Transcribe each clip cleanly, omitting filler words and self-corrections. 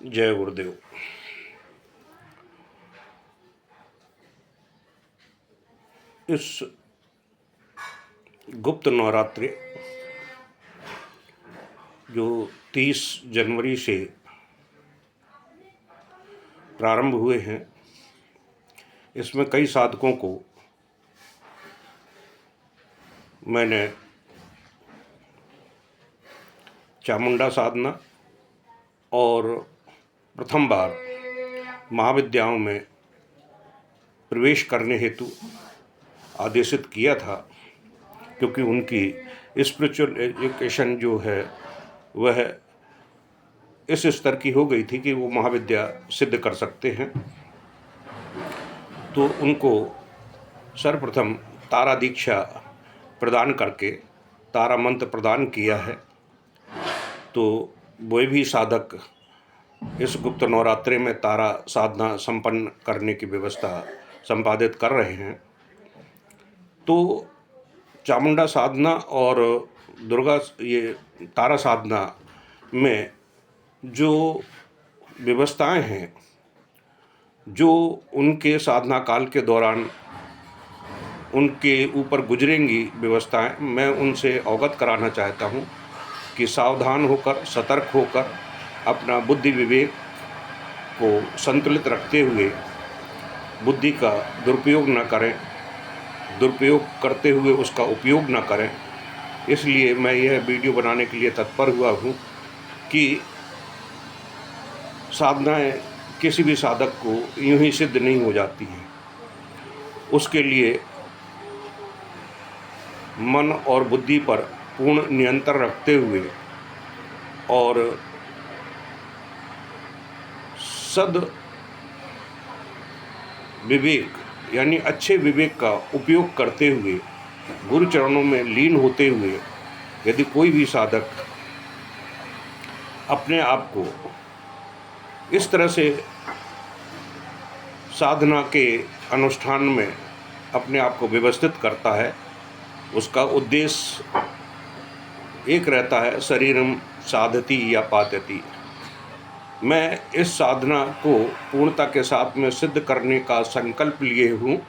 जय गुरुदेव। इस गुप्त नवरात्रि जो 30 जनवरी से प्रारंभ हुए हैं, इसमें कई साधकों को मैंने चामुंडा साधना और प्रथम बार महाविद्याओं में प्रवेश करने हेतु आदेशित किया था, क्योंकि उनकी स्पिरिचुअल एजुकेशन जो है वह इस स्तर की हो गई थी कि वो महाविद्या सिद्ध कर सकते हैं। तो उनको सर्वप्रथम तारा दीक्षा प्रदान करके तारा मंत्र प्रदान किया है। तो वे भी साधक इस गुप्त नवरात्रि में तारा साधना संपन्न करने की व्यवस्था संपादित कर रहे हैं। तो चामुंडा साधना और दुर्गा ये तारा साधना में जो व्यवस्थाएं हैं, जो उनके साधना काल के दौरान उनके ऊपर गुजरेंगी व्यवस्थाएं, मैं उनसे अवगत कराना चाहता हूं कि सावधान होकर, सतर्क होकर, अपना बुद्धि विवेक को संतुलित रखते हुए बुद्धि का दुरुपयोग न करें, दुरुपयोग करते हुए उसका उपयोग न करें। इसलिए मैं यह वीडियो बनाने के लिए तत्पर हुआ हूँ कि साधनाएं किसी भी साधक को यूं ही सिद्ध नहीं हो जाती हैं। उसके लिए मन और बुद्धि पर पूर्ण नियंत्रण रखते हुए और सद विवेक यानी अच्छे विवेक का उपयोग करते हुए गुरु चरणों में लीन होते हुए यदि कोई भी साधक अपने आप को इस तरह से साधना के अनुष्ठान में अपने आप को व्यवस्थित करता है, उसका उद्देश्य एक रहता है, शरीरम साधति या पातति। मैं इस साधना को पूर्णता के साथ में सिद्ध करने का संकल्प लिए हूँ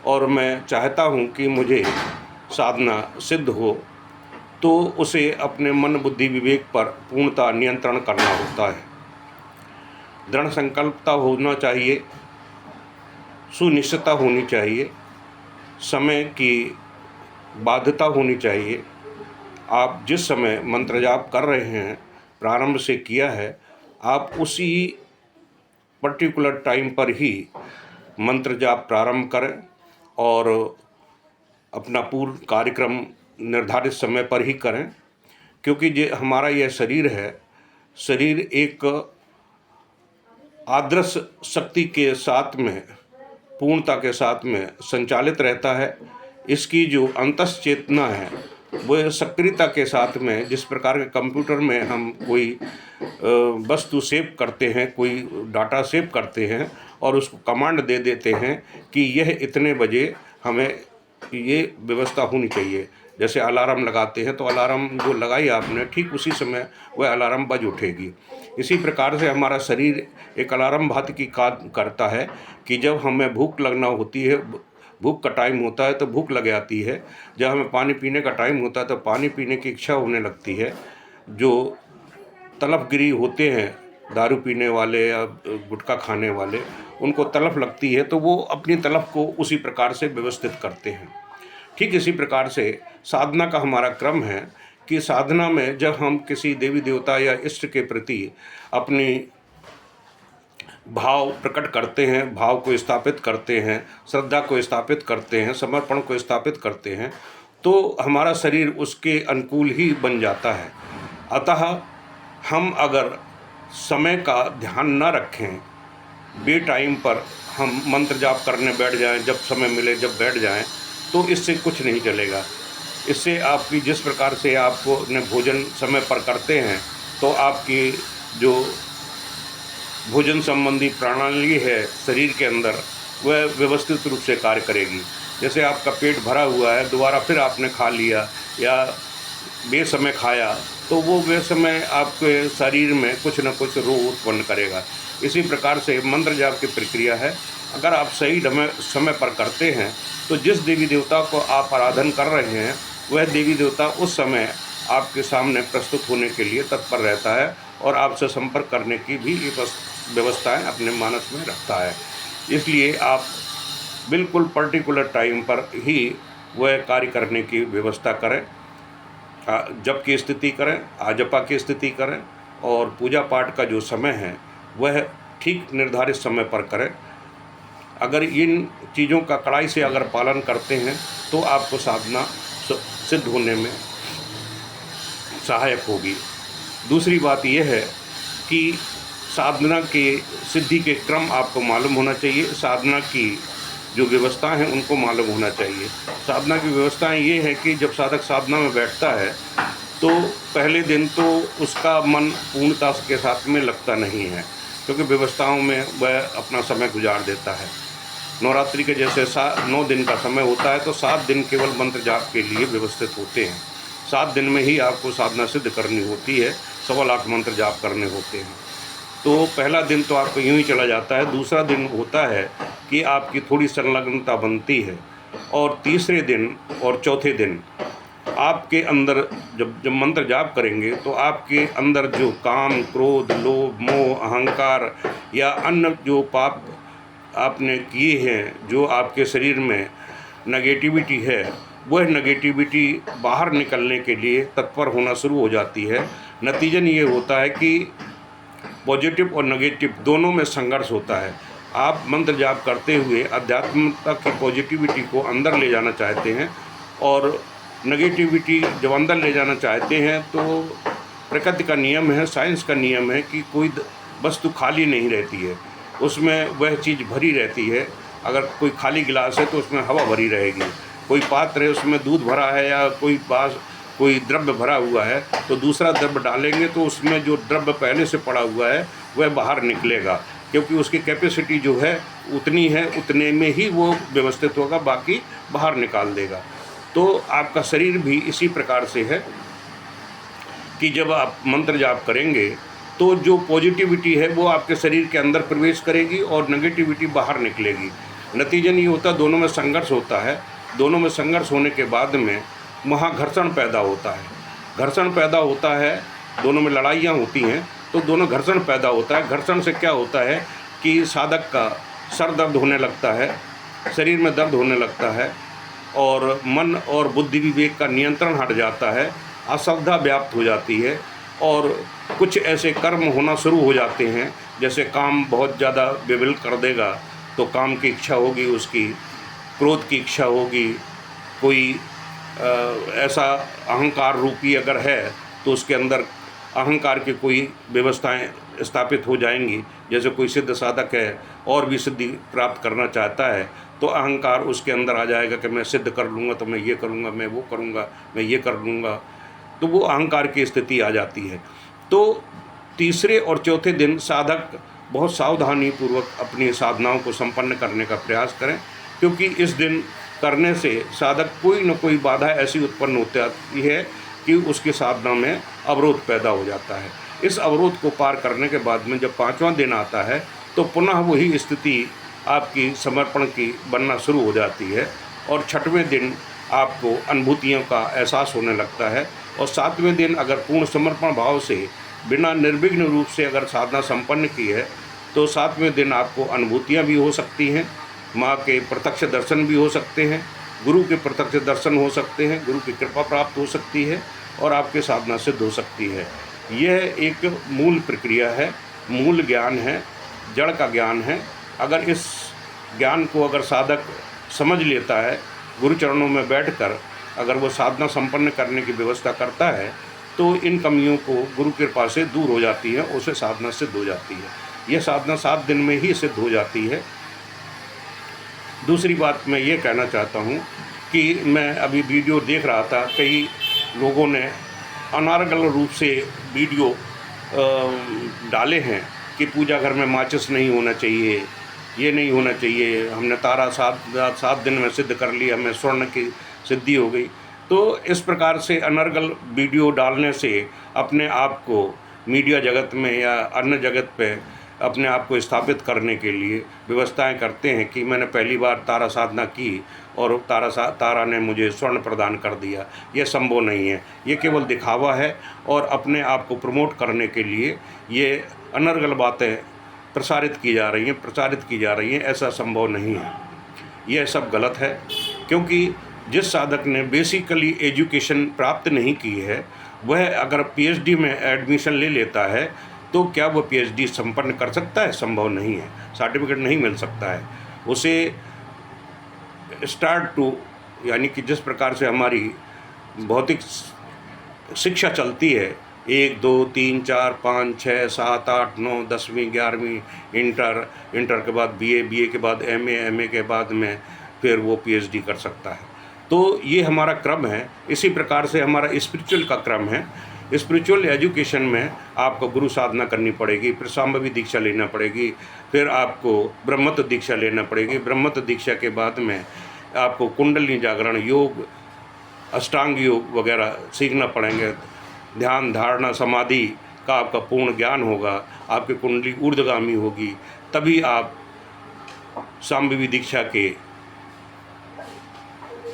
और मैं चाहता हूँ कि मुझे साधना सिद्ध हो तो उसे अपने मन बुद्धि विवेक पर पूर्णता नियंत्रण करना होता है। दृढ़ संकल्पता होना चाहिए, सुनिश्चितता होनी चाहिए, समय की बाध्यता होनी चाहिए। आप जिस समय मंत्र जाप कर रहे हैं, प्रारंभ से किया है, आप उसी पर्टिकुलर टाइम पर ही मंत्र जाप प्रारंभ करें और अपना पूर्ण कार्यक्रम निर्धारित समय पर ही करें, क्योंकि जो हमारा यह शरीर है, शरीर एक आदर्श शक्ति के साथ में, पूर्णता के साथ में संचालित रहता है। इसकी जो अंतस चेतना है वो सक्रियता के साथ में, जिस प्रकार के कंप्यूटर में हम कोई वस्तु सेव करते हैं, कोई डाटा सेव करते हैं और उसको कमांड दे देते हैं कि यह इतने बजे हमें ये व्यवस्था होनी चाहिए। जैसे अलार्म लगाते हैं तो अलार्म जो लगाई आपने, ठीक उसी समय वह अलार्म बज उठेगी। इसी प्रकार से हमारा शरीर एक अलार्म भांति की कार्य करता है कि जब हमें भूख लगना होती है, भूख का टाइम होता है तो भूख लग जाती है, जब हमें पानी पीने का टाइम होता है तो पानी पीने की इच्छा होने लगती है। जो तलफगिरी होते हैं, दारू पीने वाले या गुटखा खाने वाले, उनको तलफ लगती है तो वो अपनी तलफ को उसी प्रकार से व्यवस्थित करते हैं। ठीक इसी प्रकार से साधना का हमारा क्रम है कि साधना में जब हम किसी देवी देवता या इष्ट के प्रति अपनी भाव प्रकट करते हैं, भाव को स्थापित करते हैं, श्रद्धा को स्थापित करते हैं, समर्पण को स्थापित करते हैं, तो हमारा शरीर उसके अनुकूल ही बन जाता है। अतः हम अगर समय का ध्यान न रखें, बे टाइम पर हम मंत्र जाप करने बैठ जाएं, जब समय मिले जब बैठ जाएं, तो इससे कुछ नहीं चलेगा। इससे आपकी जिस प्रकार से आप अपने भोजन समय पर करते हैं तो आपकी जो भोजन संबंधी प्रणाली है शरीर के अंदर, वह व्यवस्थित रूप से कार्य करेगी। जैसे आपका पेट भरा हुआ है, दोबारा फिर आपने खा लिया या बेसमय खाया तो वो वे समय आपके शरीर में कुछ न कुछ रोग उत्पन्न करेगा। इसी प्रकार से मंत्र जाप की प्रक्रिया है, अगर आप सही समय पर करते हैं तो जिस देवी देवता को आप आराधन कर रहे हैं वह देवी देवता उस समय आपके सामने प्रस्तुत होने के लिए तत्पर रहता है और आपसे संपर्क करने की भी व्यवस्थाएं अपने मानस में रखता है। इसलिए आप बिल्कुल पर्टिकुलर टाइम पर ही वह कार्य करने की व्यवस्था करें। जप की स्थिति करें, आजपा की स्थिति करें और पूजा पाठ का जो समय है वह ठीक निर्धारित समय पर करें। अगर इन चीज़ों का कड़ाई से अगर पालन करते हैं तो आपको साधना सिद्ध होने में सहायक होगी। दूसरी बात यह है कि साधना के सिद्धि के क्रम आपको मालूम होना चाहिए। साधना की जो व्यवस्थाएं हैं उनको मालूम होना चाहिए। साधना की व्यवस्थाएं ये है कि जब साधक साधना में बैठता है तो पहले दिन तो उसका मन पूर्णता के साथ में लगता नहीं है, क्योंकि व्यवस्थाओं में वह अपना समय गुजार देता है। नवरात्रि के जैसे 9 दिन का समय होता है तो 7 दिन केवल मंत्र जाप के लिए व्यवस्थित होते हैं। 7 दिन में ही आपको साधना सिद्ध करनी होती है, 1.25 लाख मंत्र जाप करने होते हैं। तो पहला दिन तो आपको यूँ ही चला जाता है। दूसरा दिन होता है कि आपकी थोड़ी संलग्नता बनती है, और तीसरे दिन और चौथे दिन आपके अंदर जब मंत्र जाप करेंगे तो आपके अंदर जो काम, क्रोध, लोभ, मोह, अहंकार या अन्य जो पाप आपने किए हैं, जो आपके शरीर में नेगेटिविटी है, वह नेगेटिविटी बाहर निकलने के लिए तत्पर होना शुरू हो जाती है। नतीजन ये होता है कि पॉजिटिव और नेगेटिव दोनों में संघर्ष होता है। आप मंत्र जाप करते हुए आध्यात्मिकता की पॉजिटिविटी को अंदर ले जाना चाहते हैं, और नेगेटिविटी जब अंदर ले जाना चाहते हैं तो प्रकृति का नियम है, साइंस का नियम है कि कोई वस्तु खाली नहीं रहती है, उसमें वह चीज़ भरी रहती है। अगर कोई खाली गिलास है तो उसमें हवा भरी रहेगी, कोई पात्र है उसमें दूध भरा है या कोई द्रव्य भरा हुआ है तो दूसरा द्रव्य डालेंगे तो उसमें जो द्रव्य पहले से पड़ा हुआ है वह बाहर निकलेगा, क्योंकि उसकी कैपेसिटी जो है उतनी है, उतने में ही वो व्यवस्थित होगा, बाकी बाहर निकाल देगा। तो आपका शरीर भी इसी प्रकार से है कि जब आप मंत्र जाप करेंगे तो जो पॉजिटिविटी है वो आपके शरीर के अंदर प्रवेश करेगी और नेगेटिविटी बाहर निकलेगी। नतीजन ये होता है, दोनों में संघर्ष होता है। दोनों में संघर्ष होने के बाद में वहाँ घर्षण पैदा होता है। घर्षण पैदा होता है, दोनों में लड़ाइयाँ होती हैं तो दोनों घर्षण पैदा होता है। घर्षण से क्या होता है कि साधक का सर दर्द होने लगता है, शरीर में दर्द होने लगता है, और मन और बुद्धि विवेक का नियंत्रण हट जाता है, अश्रद्धा व्याप्त हो जाती है, और कुछ ऐसे कर्म होना शुरू हो जाते हैं जैसे काम बहुत ज़्यादा विविल कर देगा तो काम की इच्छा होगी, उसकी क्रोध की इच्छा होगी, कोई ऐसा अहंकार रूपी अगर है तो उसके अंदर अहंकार की कोई व्यवस्थाएं स्थापित हो जाएंगी। जैसे कोई सिद्ध साधक है और भी सिद्धि प्राप्त करना चाहता है तो अहंकार उसके अंदर आ जाएगा कि मैं सिद्ध कर लूँगा, तो मैं ये करूँगा, मैं वो करूँगा, मैं ये कर लूँगा, तो वो अहंकार की स्थिति आ जाती है। तो तीसरे और चौथे दिन साधक बहुत सावधानी पूर्वक अपनी साधनाओं को संपन्न करने का प्रयास करें, क्योंकि इस दिन करने से साधक कोई न कोई बाधा ऐसी उत्पन्न होती है कि उसकी साधना में अवरोध पैदा हो जाता है। इस अवरोध को पार करने के बाद में जब 5वां दिन आता है तो पुनः वही स्थिति आपकी समर्पण की बनना शुरू हो जाती है, और 6वें दिन आपको अनुभूतियों का एहसास होने लगता है, और 7वें दिन अगर पूर्ण समर्पण भाव से बिना निर्विघ्न रूप से अगर साधना संपन्न की है तो 7वें दिन आपको अनुभूतियाँ भी हो सकती हैं, माँ के प्रत्यक्ष दर्शन भी हो सकते हैं, गुरु के प्रत्यक्ष दर्शन हो सकते हैं, गुरु की कृपा प्राप्त हो सकती है और आपके साधना सिद्ध हो सकती है। यह एक मूल प्रक्रिया है, मूल ज्ञान है, जड़ का ज्ञान है। अगर इस ज्ञान को अगर साधक समझ लेता है, गुरु चरणों में बैठकर अगर वो साधना संपन्न करने की व्यवस्था करता है तो इन कमियों को गुरु कृपा से दूर हो जाती है, उसे साधना सिद्ध हो जाती है। यह साधना 7 दिन में ही सिद्ध हो जाती है। दूसरी बात मैं ये कहना चाहता हूँ कि मैं अभी वीडियो देख रहा था, कई लोगों ने अनारगल रूप से वीडियो डाले हैं कि पूजा घर में माचिस नहीं होना चाहिए, ये नहीं होना चाहिए, हमने तारा 7 दिन में सिद्ध कर लिया, हमें स्वर्ण की सिद्धि हो गई। तो इस प्रकार से अनर्गल वीडियो डालने से अपने आप को मीडिया जगत में या अन्य जगत पे अपने आप को स्थापित करने के लिए व्यवस्थाएं करते हैं कि मैंने पहली बार तारा साधना की और तारा ने मुझे स्वर्ण प्रदान कर दिया। यह संभव नहीं है, ये केवल दिखावा है और अपने आप को प्रमोट करने के लिए ये अनर्गल बातें प्रसारित की जा रही हैं। ऐसा संभव नहीं है, यह सब गलत है। क्योंकि जिस साधक ने बेसिकली एजुकेशन प्राप्त नहीं की है, वह अगर पीएचडी में एडमिशन ले लेता है तो क्या वह पीएचडी संपन्न कर सकता है? संभव नहीं है, सर्टिफिकेट नहीं मिल सकता है उसे। स्टार्ट टू यानी कि जिस प्रकार से हमारी भौतिक शिक्षा चलती है, 1 2 3 4 5 6 7 8 9 10वीं 11वीं इंटर के बाद बीए के बाद एमए के बाद में फिर वो पीएचडी कर सकता है। तो ये हमारा क्रम है। इसी प्रकार से हमारा स्पिरिचुअल का क्रम है। स्पिरिचुअल एजुकेशन में आपको गुरु साधना करनी पड़ेगी, फिर सांभवी दीक्षा लेना पड़ेगी, फिर आपको ब्रह्मत्व दीक्षा लेना पड़ेगी। ब्रह्मत्व दीक्षा के बाद में आपको कुंडलिनी जागरण योग, अष्टांग योग वगैरह सीखना पड़ेंगे। ध्यान, धारणा, समाधि का आपका पूर्ण ज्ञान होगा, आपकी कुंडली ऊर्ध्वगामी होगी, तभी आप सांभवी दीक्षा के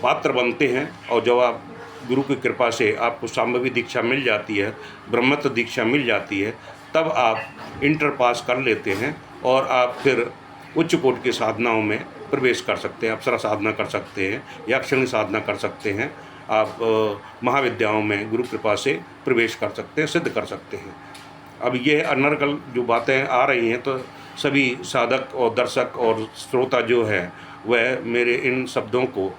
पात्र बनते हैं। और जब आप गुरु की कृपा से आपको सांभवी दीक्षा मिल जाती है, ब्रह्मत्व दीक्षा मिल जाती है, तब आप इंटर पास कर लेते हैं और आप फिर उच्च कोटि की साधनाओं में प्रवेश कर सकते हैं। अप्सरा साधना कर सकते हैं, यक्षिणी साधना कर सकते हैं, आप महाविद्याओं में गुरु कृपा से प्रवेश कर सकते हैं, सिद्ध कर सकते हैं। अब ये अनर्गल जो बातें आ रही हैं, तो सभी साधक और दर्शक और श्रोता जो है वह मेरे इन शब्दों को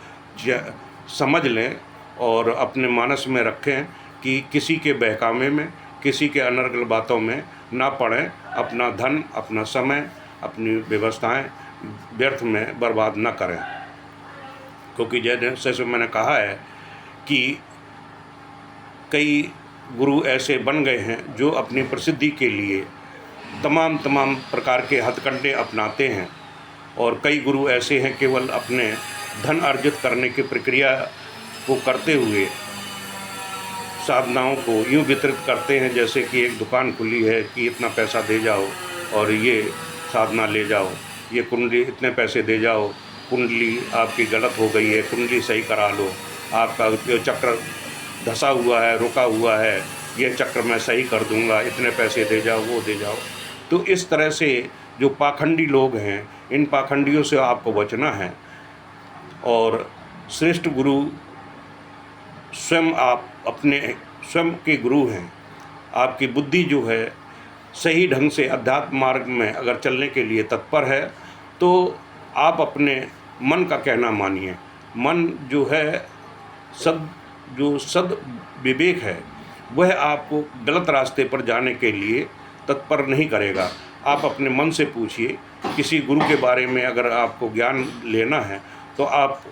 समझ लें और अपने मानस में रखें कि किसी के बहकावे में, किसी के अनर्गल बातों में ना पड़ें। अपना धन, अपना समय, अपनी व्यवस्थाएं व्यर्थ में बर्बाद न करें। क्योंकि जैसे मैंने कहा है कि कई गुरु ऐसे बन गए हैं जो अपनी प्रसिद्धि के लिए तमाम प्रकार के हथकंडे अपनाते हैं, और कई गुरु ऐसे हैं केवल अपने धन अर्जित करने की प्रक्रिया को करते हुए साधनाओं को यूँ वितरित करते हैं जैसे कि एक दुकान खुली है कि इतना पैसा दे जाओ और ये साधना ले जाओ, ये कुंडली इतने पैसे दे जाओ, कुंडली आपकी गलत हो गई है, कुंडली सही करा लो, आपका जो चक्र धंसा हुआ है, रुका हुआ है, ये चक्र मैं सही कर दूंगा, इतने पैसे दे जाओ, वो दे जाओ। तो इस तरह से जो पाखंडी लोग हैं, इन पाखंडियों से आपको बचना है। और श्रेष्ठ गुरु स्वयं, आप अपने स्वयं के गुरु हैं। आपकी बुद्धि जो है सही ढंग से अध्यात्म मार्ग में अगर चलने के लिए तत्पर है तो आप अपने मन का कहना मानिए। मन जो है सद विवेक है, वह आपको गलत रास्ते पर जाने के लिए तत्पर नहीं करेगा। आप अपने मन से पूछिए। किसी गुरु के बारे में अगर आपको ज्ञान लेना है तो आप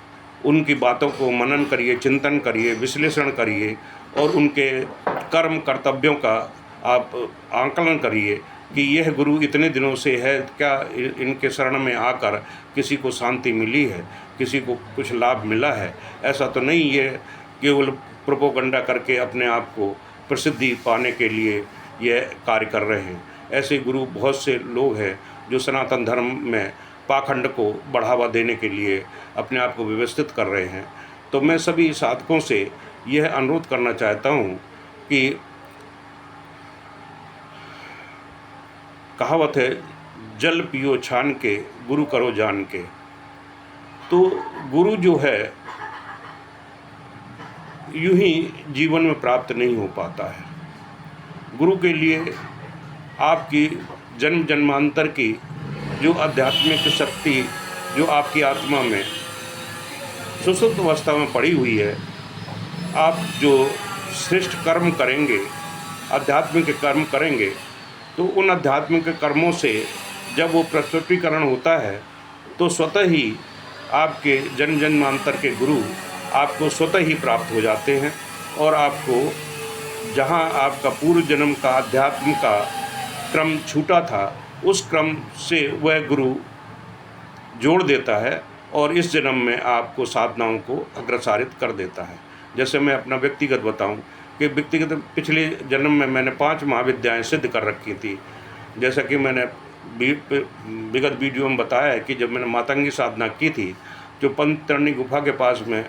उनकी बातों को मनन करिए, चिंतन करिए, विश्लेषण करिए और उनके कर्म कर्तव्यों का आप आंकलन करिए कि यह गुरु इतने दिनों से है, क्या इनके शरण में आकर किसी को शांति मिली है, किसी को कुछ लाभ मिला है? ऐसा तो नहीं, ये केवल प्रोपोगंडा करके अपने आप को प्रसिद्धि पाने के लिए यह कार्य कर रहे हैं। ऐसे गुरु बहुत से लोग हैं जो सनातन धर्म में पाखंड को बढ़ावा देने के लिए अपने आप को व्यवस्थित कर रहे हैं। तो मैं सभी साधकों से यह अनुरोध करना चाहता हूँ कि कहावत है, जल पियो छान के, गुरु करो जान के। तो गुरु जो है यूं ही जीवन में प्राप्त नहीं हो पाता है। गुरु के लिए आपकी जन्म जन्मांतर की जो आध्यात्मिक शक्ति जो आपकी आत्मा में सुसुप्त अवस्था में पड़ी हुई है, आप जो श्रेष्ठ कर्म करेंगे, आध्यात्मिक कर्म करेंगे, तो उन आध्यात्मिक कर्मों से जब वो प्रस्तुतिकरण होता है तो स्वतः ही आपके जन्म जन्मांतर के गुरु आपको स्वतः ही प्राप्त हो जाते हैं और आपको जहाँ आपका पूर्व जन्म का अध्यात्म का क्रम छूटा था, उस क्रम से वह गुरु जोड़ देता है और इस जन्म में आपको साधनाओं को अग्रसारित कर देता है। जैसे मैं अपना व्यक्तिगत बताऊं कि व्यक्तिगत पिछले जन्म में मैंने 5 महाविद्याएं सिद्ध कर रखी थी। जैसा कि मैंने विगत वीडियो में बताया है कि जब मैंने मातंगी साधना की थी, जो पंचतरणी गुफा के पास में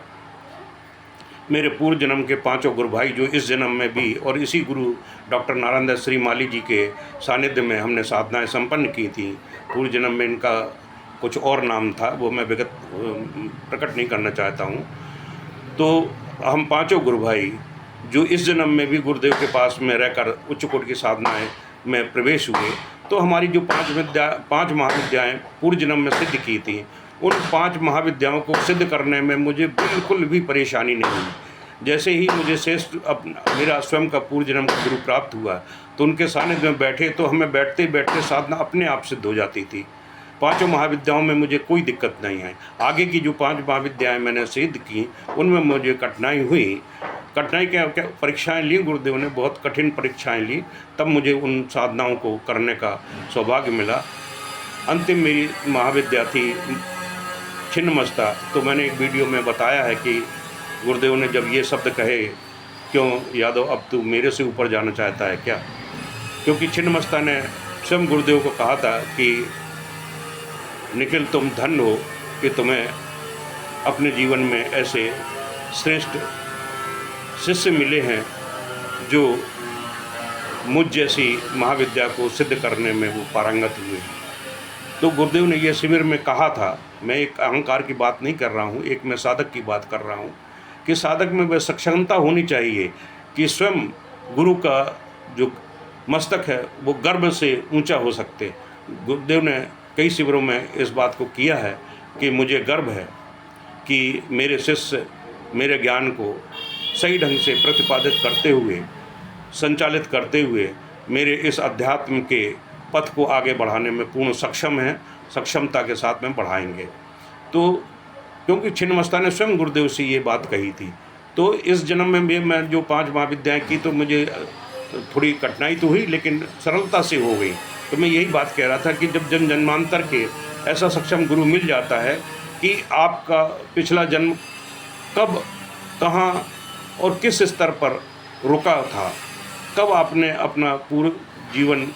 मेरे पूर्व जन्म के 5 गुरु भाई जो इस जन्म में भी और इसी गुरु डॉक्टर नारायण दत्त श्रीमाली जी के सानिध्य में हमने साधनाएं संपन्न की थी। पूर्व जन्म में इनका कुछ और नाम था, वो मैं विगत प्रकट नहीं करना चाहता हूँ। तो हम 5 गुरु भाई जो इस जन्म में भी गुरुदेव के पास में रहकर उच्च कोटि की साधनाएं में प्रवेश हुए, तो हमारी जो 5 महाविद्याएँ पूर्व जन्म में सिद्ध की थी, उन 5 महाविद्याओं को सिद्ध करने में मुझे बिल्कुल भी परेशानी नहीं हुई। जैसे ही मुझे श्रेष्ठ मेरा स्वयं का पूर्व जन्म का गुरु प्राप्त हुआ, तो उनके सानिध्य में बैठे तो हमें बैठते बैठते साधना अपने आप सिद्ध हो जाती थी। 5 महाविद्याओं में मुझे कोई दिक्कत नहीं आई। आगे की जो 5 महाविद्याएँ मैंने सिद्ध की, उनमें मुझे कठिनाई हुई। कठिनाई क्या परीक्षाएँ ली, गुरुदेव ने बहुत कठिन परीक्षाएँ ली, तब मुझे उन साधनाओं को करने का सौभाग्य मिला। अंतिम मेरी महाविद्या थी छिन्नमस्ता। तो मैंने एक वीडियो में बताया है कि गुरुदेव ने जब ये शब्द कहे, क्यों यादव अब तू मेरे से ऊपर जाना चाहता है क्या? क्योंकि छिन्नमस्ता ने स्वयं गुरुदेव को कहा था कि निखिल तुम धन्य हो कि तुम्हें अपने जीवन में ऐसे श्रेष्ठ शिष्य मिले हैं जो मुझ जैसी महाविद्या को सिद्ध करने में वो पारंगत हुए हैं। तो गुरुदेव ने यह शिविर में कहा था, मैं एक अहंकार की बात नहीं कर रहा हूँ, एक मैं साधक की बात कर रहा हूँ कि साधक में वह सक्षमता होनी चाहिए कि स्वयं गुरु का जो मस्तक है वो गर्व से ऊंचा हो सकते। गुरुदेव ने कई शिविरों में इस बात को किया है कि मुझे गर्व है कि मेरे शिष्य मेरे ज्ञान को सही ढंग से प्रतिपादित करते हुए, संचालित करते हुए मेरे इस अध्यात्म के पथ को आगे बढ़ाने में पूर्ण सक्षम हैं, सक्षमता के साथ में बढ़ाएंगे। तो क्योंकि छिन्नमस्ता ने स्वयं गुरुदेव से ये बात कही थी, तो इस जन्म में भी मैं जो 5 महाविद्याएँ की तो मुझे थोड़ी कठिनाई तो हुई, लेकिन सरलता से हो गई। तो मैं यही बात कह रहा था कि जब जन्मांतर के ऐसा सक्षम गुरु मिल जाता है कि आपका पिछला जन्म कब, कहाँ और किस स्तर पर रुका था, कब आपने अपना पूर्ण जीवन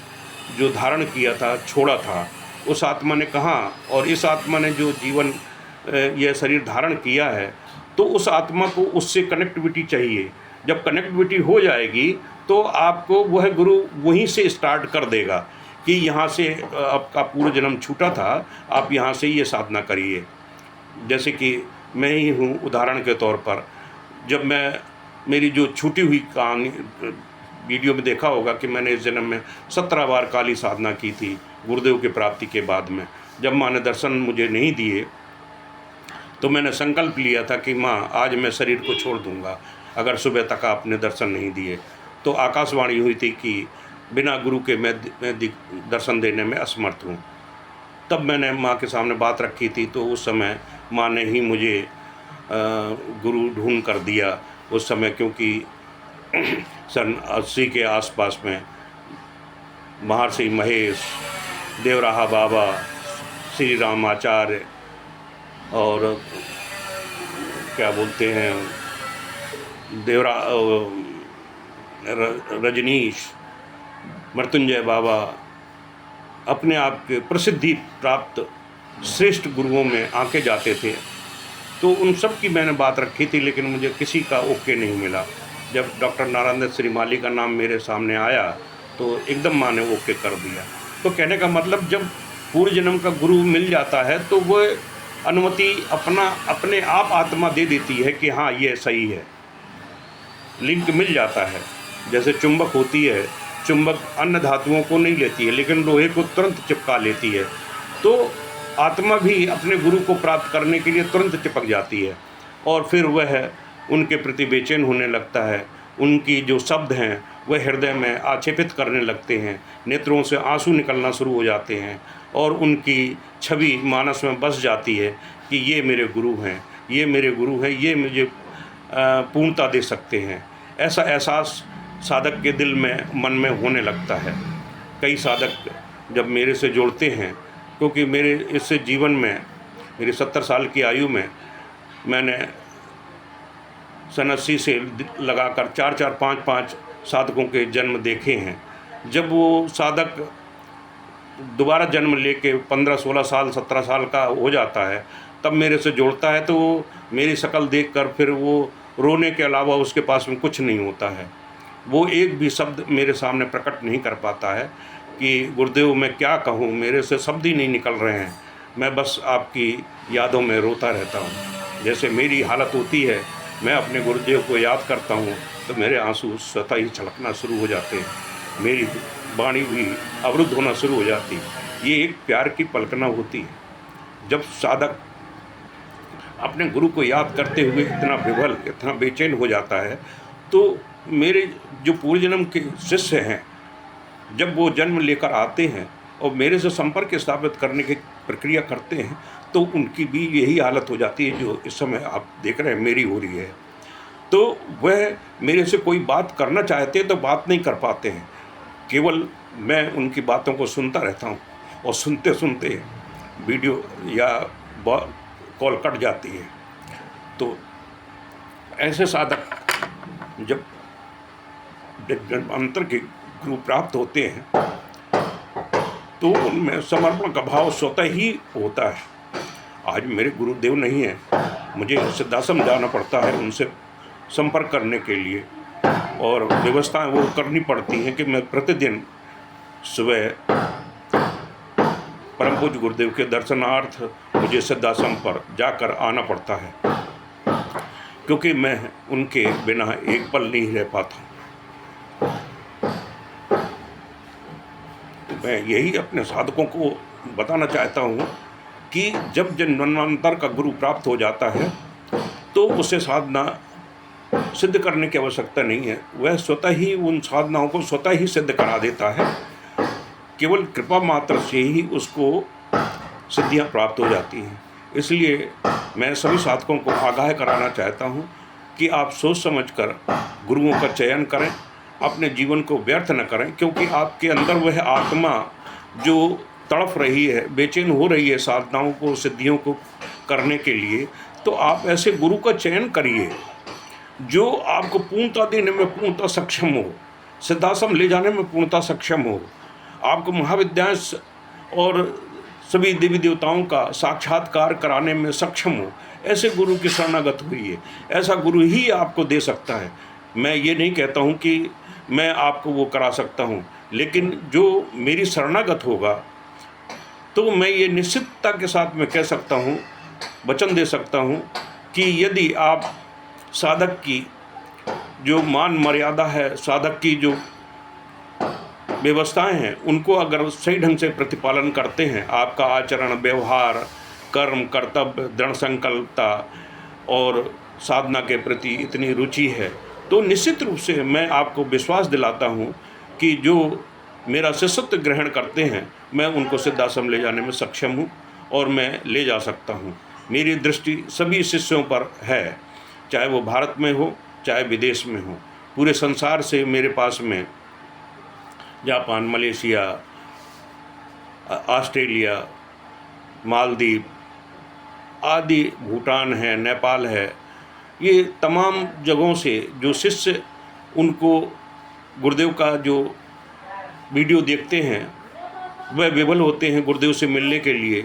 जो धारण किया था, छोड़ा था, उस आत्मा ने कहाँ, और इस आत्मा ने जो जीवन यह शरीर धारण किया है, तो उस आत्मा को उससे कनेक्टिविटी चाहिए। जब कनेक्टिविटी हो जाएगी तो आपको वह गुरु वहीं से स्टार्ट कर देगा कि यहाँ से आपका पूर्व जन्म छूटा था, आप यहाँ से ये साधना करिए। जैसे कि मैं ही हूँ उदाहरण के तौर पर, जब मैं मेरी जो छूटी हुई कहानी वीडियो में देखा होगा कि मैंने इस जन्म में 17 बार काली साधना की थी गुरुदेव की प्राप्ति के बाद में। जब माँ ने दर्शन मुझे नहीं दिए तो मैंने संकल्प लिया था कि माँ आज मैं शरीर को छोड़ दूँगा अगर सुबह तक आपने दर्शन नहीं दिए। तो आकाशवाणी हुई थी कि बिना गुरु के मैं दर्शन देने में असमर्थ हूँ। तब मैंने माँ के सामने बात रखी थी, तो उस समय माँ ने ही मुझे गुरु ढूंढ कर दिया उस समय, क्योंकि सन 80 के आसपास में महर्षि महेश, देवराहा बाबा, श्री रामाचार्य और क्या बोलते हैं रजनीश, मृत्युंजय बाबा अपने आप के प्रसिद्धि प्राप्त श्रेष्ठ गुरुओं में आके जाते थे। तो उन सब की मैंने बात रखी थी, लेकिन मुझे किसी का ओके नहीं मिला। जब डॉक्टर नारायण दत्त श्रीमाली का नाम मेरे सामने आया तो एकदम माँ ने ओके कर दिया। तो कहने का मतलब, जब पूर्व जन्म का गुरु मिल जाता है तो वो अनुमति अपने आप आत्मा दे देती है कि हाँ ये सही है, लिंक मिल जाता है। जैसे चुंबक होती है, चुंबक अन्य धातुओं को नहीं लेती है लेकिन लोहे को तुरंत चिपका लेती है, तो आत्मा भी अपने गुरु को प्राप्त करने के लिए तुरंत चिपक जाती है और फिर वह उनके प्रति बेचैन होने लगता है। उनकी जो शब्द हैं वह हृदय में आक्षेपित करने लगते हैं, नेत्रों से आंसू निकलना शुरू हो जाते हैं और उनकी छवि मानस में बस जाती है कि ये मेरे गुरु हैं, ये मेरे गुरु हैं, ये मुझे पूर्णता दे सकते हैं। ऐसा एहसास साधक के दिल में, मन में होने लगता है। कई साधक जब मेरे से जुड़ते हैं, क्योंकि मेरे इससे जीवन में, मेरी 70 साल की आयु में मैंने सन 80 से लगाकर 4-4, 5-5 साधकों के जन्म देखे हैं। जब वो साधक दोबारा जन्म लेके 15-16 साल 17 साल का हो जाता है, तब मेरे से जुड़ता है, तो मेरी शक्ल देखकर फिर वो रोने के अलावा उसके पास में कुछ नहीं होता है। वो एक भी शब्द मेरे सामने प्रकट नहीं कर पाता है कि गुरुदेव मैं क्या कहूँ, मेरे से शब्द ही नहीं निकल रहे हैं, मैं बस आपकी यादों में रोता रहता हूँ। जैसे मेरी हालत होती है, मैं अपने गुरुदेव को याद करता हूँ तो मेरे आंसू स्वतः ही छलकना शुरू हो जाते हैं, मेरी वाणी भी अवरुद्ध होना शुरू हो जाती है। ये एक प्यार की पलकना होती है। जब साधक अपने गुरु को याद करते हुए इतना विवल, इतना बेचैन हो जाता है, तो मेरे जो पूर्व जन्म के शिष्य हैं, जब वो जन्म लेकर आते हैं और मेरे से संपर्क स्थापित करने की प्रक्रिया करते हैं, तो उनकी भी यही हालत हो जाती है जो इस समय आप देख रहे हैं मेरी हो रही है। तो वह मेरे से कोई बात करना चाहते हैं तो बात नहीं कर पाते हैं, केवल मैं उनकी बातों को सुनता रहता हूँ और सुनते सुनते वीडियो या कॉल कट जाती है। तो ऐसे साधक जब जन्मांतर के गुरु प्राप्त होते हैं तो उनमें समर्पण का भाव स्वतः ही होता है। आज मेरे गुरुदेव नहीं है, मुझे सिद्धाश्रम जाना पड़ता है उनसे संपर्क करने के लिए, और व्यवस्थाएं वो करनी पड़ती हैं कि मैं प्रतिदिन सुबह परम पूज्य गुरुदेव के दर्शनार्थ मुझे सिद्धाश्रम पर जाकर आना पड़ता है, क्योंकि मैं उनके बिना एक पल नहीं रह पाता। मैं यही अपने साधकों को बताना चाहता हूँ कि जब जन्मांतर का गुरु प्राप्त हो जाता है तो उसे साधना सिद्ध करने की आवश्यकता नहीं है, वह स्वतः ही उन साधनाओं को स्वतः ही सिद्ध करा देता है। केवल कृपा मात्र से ही उसको सिद्धियां प्राप्त हो जाती हैं। इसलिए मैं सभी साधकों को आगाह कराना चाहता हूँ कि आप सोच समझकर गुरुओं का चयन करें, अपने जीवन को व्यर्थ न करें, क्योंकि आपके अंदर वह आत्मा जो तड़फ रही है, बेचैन हो रही है साधनाओं को, सिद्धियों को करने के लिए, तो आप ऐसे गुरु का चयन करिए जो आपको पूर्णता देने में पूर्णता सक्षम हो, सिद्धाश्रम ले जाने में पूर्णता सक्षम हो, आपको महाविद्यालय और सभी देवी देवताओं का साक्षात्कार कराने में सक्षम हो। ऐसे गुरु की शरणागत हुई है, ऐसा गुरु ही आपको दे सकता है। मैं ये नहीं कहता हूँ कि मैं आपको वो करा सकता हूँ, लेकिन जो मेरी शरणागत होगा तो मैं ये निश्चितता के साथ मैं कह सकता हूँ, वचन दे सकता हूँ कि यदि आप साधक की जो मान मर्यादा है, साधक की जो व्यवस्थाएं हैं, उनको अगर सही ढंग से प्रतिपालन करते हैं, आपका आचरण, व्यवहार, कर्म, कर्तव्य, दृढ़ संकल्पता और साधना के प्रति इतनी रुचि है, तो निश्चित रूप से मैं आपको विश्वास दिलाता हूँ कि जो मेरा शिष्यत्व ग्रहण करते हैं, मैं उनको सिद्धाश्रम ले जाने में सक्षम हूँ और मैं ले जा सकता हूँ। मेरी दृष्टि सभी शिष्यों पर है, चाहे वो भारत में हो चाहे विदेश में हो। पूरे संसार से मेरे पास में जापान, मलेशिया, ऑस्ट्रेलिया, मालदीव आदि, भूटान है, नेपाल है, ये तमाम जगहों से जो शिष्य उनको गुरुदेव का जो वीडियो देखते हैं वह विवल होते हैं गुरुदेव से मिलने के लिए।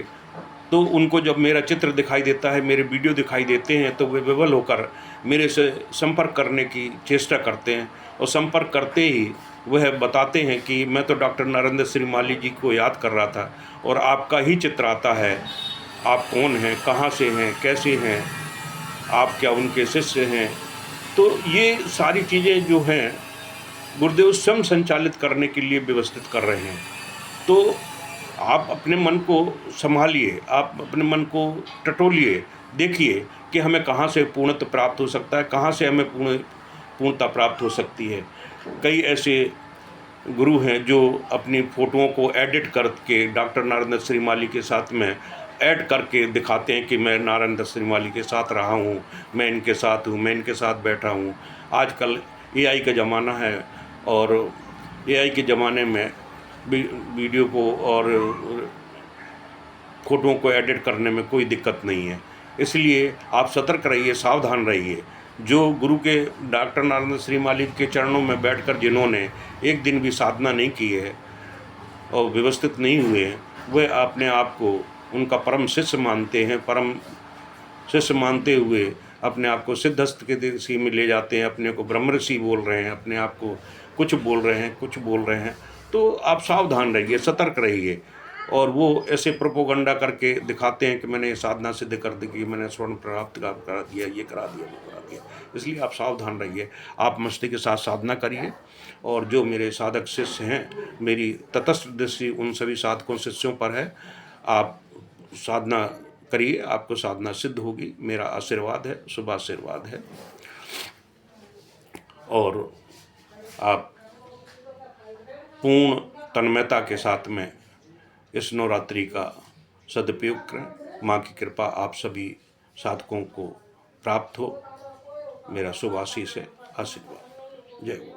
तो उनको जब मेरा चित्र दिखाई देता है, मेरे वीडियो दिखाई देते हैं, तो वे विवल होकर मेरे से संपर्क करने की चेष्टा करते हैं, और संपर्क करते ही वह बताते हैं कि मैं तो डॉक्टर नरेंद्र श्रीमाली जी को याद कर रहा था और आपका ही चित्र आता है, आप कौन हैं, कहाँ से हैं, कैसे हैं, आप क्या उनके शिष्य हैं। तो ये सारी चीज़ें जो हैं गुरुदेव स्वयं संचालित करने के लिए व्यवस्थित कर रहे हैं। तो आप अपने मन को संभालिए, आप अपने मन को टटोलिए, देखिए कि हमें कहाँ से पूर्णत्व प्राप्त हो सकता है, कहाँ से हमें पूर्णता प्राप्त हो सकती है। कई ऐसे गुरु हैं जो अपनी फ़ोटोओं को एडिट करके डॉक्टर नरेंद्र श्रीमाली के साथ में ऐड करके दिखाते हैं कि मैं नरेंद्र श्रीमाली के साथ रहा हूँ, मैं इनके साथ हूँ, मैं इनके साथ बैठा हूँ। आजकल AI का ज़माना है और AI के ज़माने में वीडियो को और फ़ोटोओं को एडिट करने में कोई दिक्कत नहीं है। इसलिए आप सतर्क रहिए, सावधान रहिए। जो गुरु के डॉक्टर नारायण श्री मालिक के चरणों में बैठकर जिन्होंने एक दिन भी साधना नहीं की है और व्यवस्थित नहीं हुए हैं, वे अपने आप को उनका परम शिष्य मानते हैं। परम शिष्य मानते हुए अपने आप को सिद्धस्थ के ऋषि में ले जाते हैं, अपने को ब्रह्म ऋषि बोल रहे हैं, अपने आप को कुछ बोल रहे हैं, कुछ बोल रहे हैं। तो आप सावधान रहिए, सतर्क रहिए। और वो ऐसे प्रोपोगंडा करके दिखाते हैं कि मैंने साधना सिद्ध कर दी, मैंने स्वर्ण प्राप्त करा दिया, ये करा दिया, वो करा दिया। इसलिए आप सावधान रहिए, आप मस्ती के साथ साधना करिए। और जो मेरे साधक शिष्य हैं, मेरी तटस्थ दृष्टि उन सभी साधकों शिष्यों पर है। आप साधना करिए, आपको साधना सिद्ध होगी। मेरा आशीर्वाद है, शुभ आशीर्वाद है। और आप पूर्ण तन्मयता के साथ में इस नवरात्रि का सदुपयोग करें। माँ की कृपा आप सभी साधकों को प्राप्त हो। मेरा शुभ आशीष है, आशीर्वाद। जय गुरु।